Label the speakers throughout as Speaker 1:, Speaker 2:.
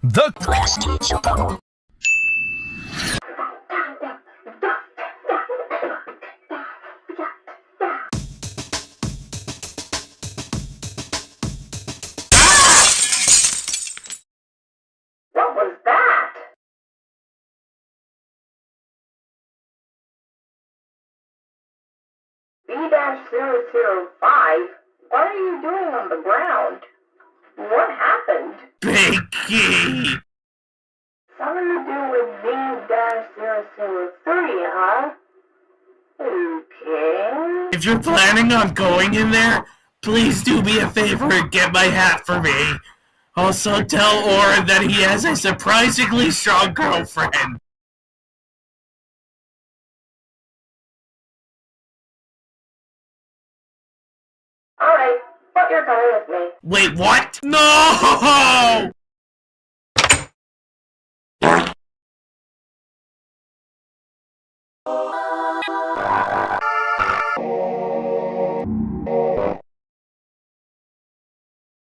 Speaker 1: The Klasky Csupo.
Speaker 2: What was that? B-005? What are you doing on the ground? What happened?
Speaker 1: Pinky!
Speaker 2: Something to do with B-003, huh? Okay.
Speaker 1: If you're planning on going in there, please do me a favor and get my hat for me. Also tell Oren that he has a surprisingly strong girlfriend.
Speaker 2: Alright, but you're coming with me.
Speaker 1: Wait, what? No!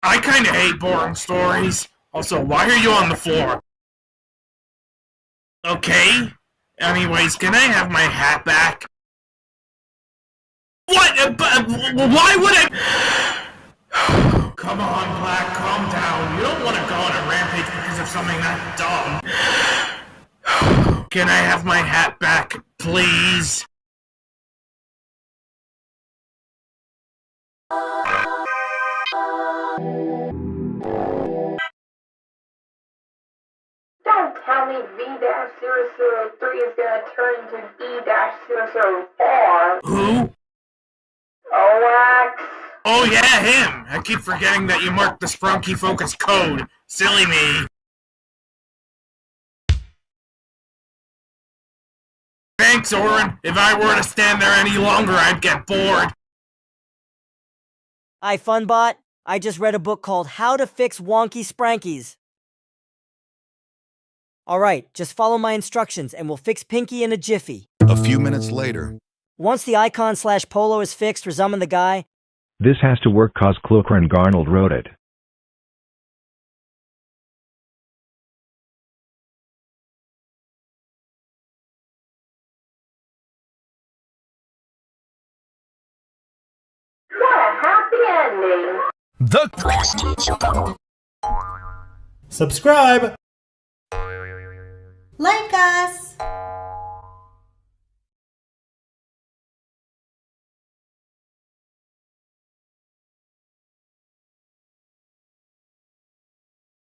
Speaker 1: I kinda hate boring stories. Also, why are you on the floor? Okay. Anyways, can I have my hat back? What? Why would I? Come on, Black, calm down. You don't want to go on a rampage because of something that dumb. Can I have my hat back, please?
Speaker 2: Don't tell me V-003 is gonna turn into B-004.
Speaker 1: Who?
Speaker 2: OX.
Speaker 1: Oh yeah, him! I keep forgetting that you marked the Sprunky Focus code. Silly me. Thanks, Oren. If I were to stand there any longer, I'd get bored.
Speaker 3: Hi, Funbot. I just read a book called How to Fix Wonky Sprankies. Alright, just follow my instructions and we'll fix Pinky in a jiffy.
Speaker 4: A few minutes later.
Speaker 3: Once the icon/polo is fixed for Zum and the guy,
Speaker 5: this has to work cause Cloaker and Garnold wrote it.
Speaker 2: What a happy ending.
Speaker 1: The Klasky Csupo.
Speaker 6: Subscribe!
Speaker 7: Like us!